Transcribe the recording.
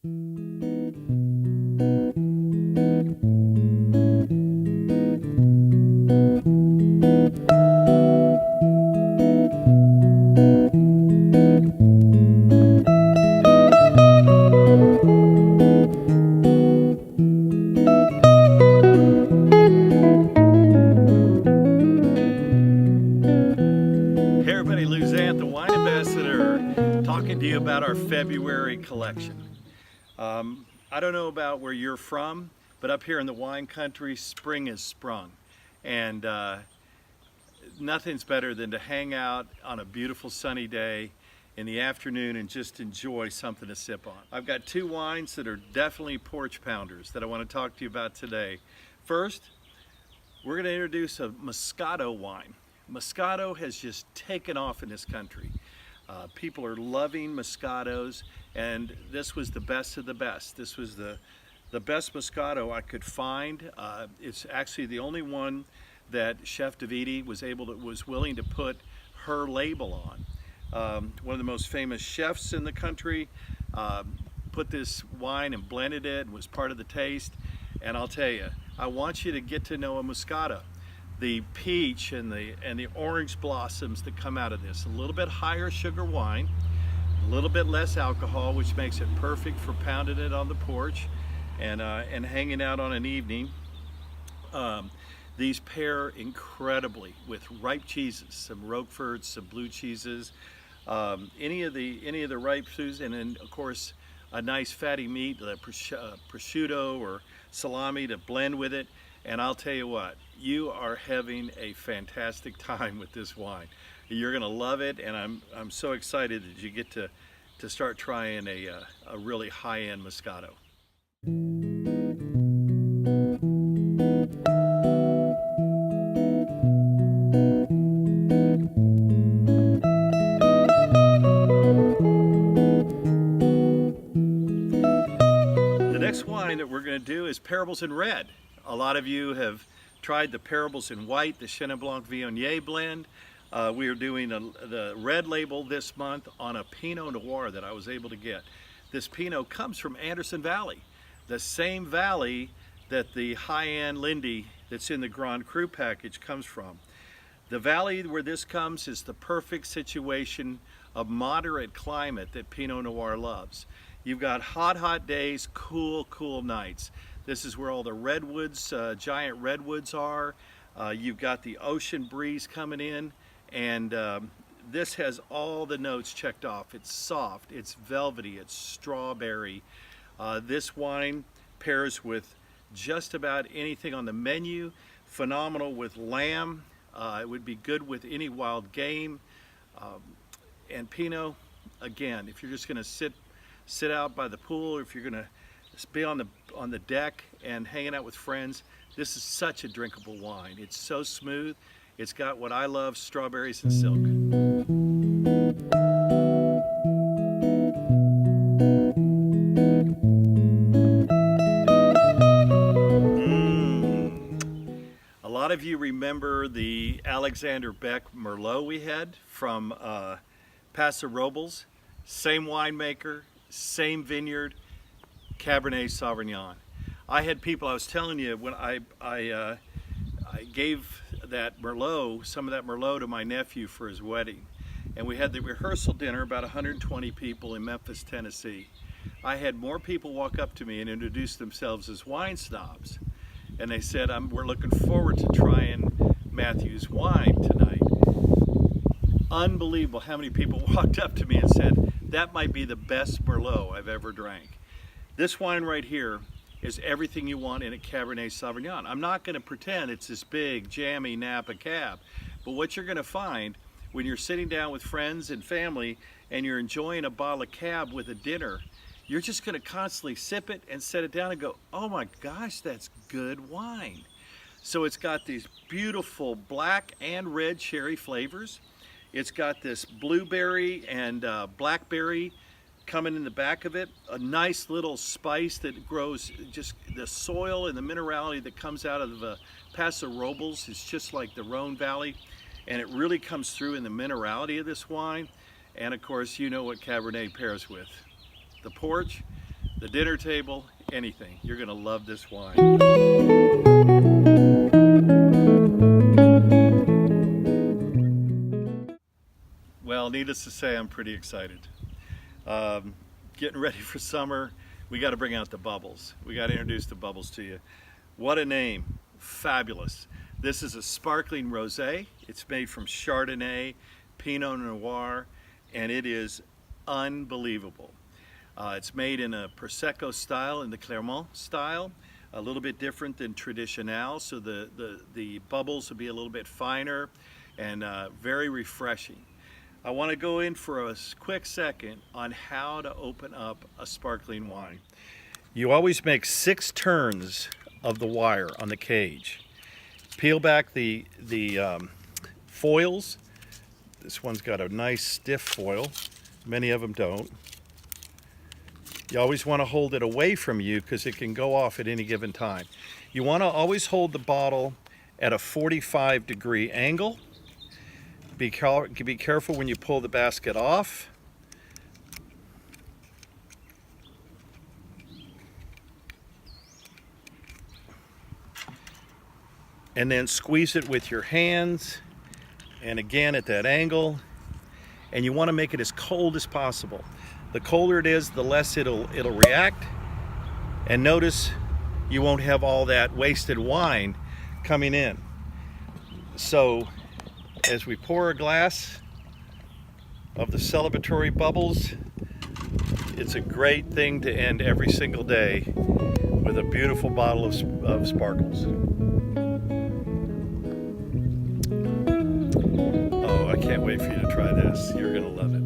Talking to you about our February collection. I don't know about where you're from, but up here in the wine country, spring has sprung. And nothing's better than to hang out on a beautiful sunny day in the afternoon and just enjoy something to sip on. I've got two wines that are definitely porch pounders that I want to talk to you about today. First, we're going to introduce a Moscato wine. Moscato has just taken off in this country. People are loving Moscatos, and this was the best of the best. This was the best Moscato I could find. It's actually the only one that Chef Davidi was willing to put her label on. One of the most famous chefs in the country put this wine and blended it and was part of the taste. And I'll tell you, I want you to get to know a Moscato. The peach and the orange blossoms that come out of this. A little bit higher sugar wine, a little bit less alcohol, which makes it perfect for pounding it on the porch and hanging out on an evening. These pair incredibly with ripe cheeses, some Roqueforts, some blue cheeses, any of the ripe foods, and then of course a nice fatty meat, prosciutto or salami to blend with it. And I'll tell you what, you are having a fantastic time with this wine. You're gonna love it, and I'm so excited that you get to start trying a really high-end Moscato. The next wine that we're gonna do is Parables in Red. A lot of you have tried the Parables in White, the Chenin Blanc Viognier blend. We are doing the red label this month on a Pinot Noir that I was able to get. This Pinot comes from Anderson Valley, the same valley that the high-end Lindy that's in the Grand Cru package comes from. The valley where this comes is the perfect situation of moderate climate that Pinot Noir loves. You've got hot days, cool nights. This is where all the redwoods, giant redwoods are. You've got the ocean breeze coming in, and this has all the notes checked off. It's soft, it's velvety, it's strawberry. This wine pairs with just about anything on the menu. Phenomenal with lamb. It would be good with any wild game. And Pinot, again, if you're just gonna sit out by the pool, or if you're gonna be on the deck and hanging out with friends, this is such a drinkable wine. It's so smooth. It's got what I love, strawberries and silk. A lot of you remember the Alexander Beck Merlot we had from Paso Robles. Same winemaker, same vineyard, Cabernet Sauvignon. I had people, I was telling you, when I gave that Merlot, some of that Merlot to my nephew for his wedding. And we had the rehearsal dinner, about 120 people in Memphis, Tennessee. I had more people walk up to me and introduce themselves as wine snobs. And they said, we're looking forward to trying Matthew's wine tonight. Unbelievable how many people walked up to me and said, that might be the best Merlot I've ever drank. This wine right here is everything you want in a Cabernet Sauvignon. I'm not going to pretend it's this big, jammy Napa Cab, but what you're going to find when you're sitting down with friends and family and you're enjoying a bottle of Cab with a dinner, you're just going to constantly sip it and set it down and go, oh my gosh, that's good wine. So it's got these beautiful black and red cherry flavors. It's got this blueberry and blackberry coming in the back of it, a nice little spice that grows, just the soil and the minerality that comes out of the Paso Robles is just like the Rhone Valley, and it really comes through in the minerality of this wine. And of course, you know what Cabernet pairs with. The porch, the dinner table, anything. You're gonna love this wine. Well, needless to say, I'm pretty excited. Getting ready for summer, we got to bring out the bubbles. We got to introduce the bubbles to you. What a name, fabulous. This is a sparkling rosé. It's made from Chardonnay, Pinot Noir, and it is unbelievable. It's made in a Prosecco style, in the Clermont style, a little bit different than Traditional, so the bubbles will be a little bit finer and very refreshing. I want to go in for a quick second on how to open up a sparkling wine. You always make 6 turns of the wire on the cage. Peel back the foils. This one's got a nice stiff foil. Many of them don't. You always want to hold it away from you because it can go off at any given time. You want to always hold the bottle at a 45-degree angle. Be careful when you pull the basket off. And then squeeze it with your hands, and again at that angle. And you want to make it as cold as possible. The colder it is, the less it'll react. And notice you won't have all that wasted wine coming in. So as we pour a glass of the celebratory bubbles, it's a great thing to end every single day with a beautiful bottle of sparkles. Oh, I can't wait for you to try this. You're gonna love it.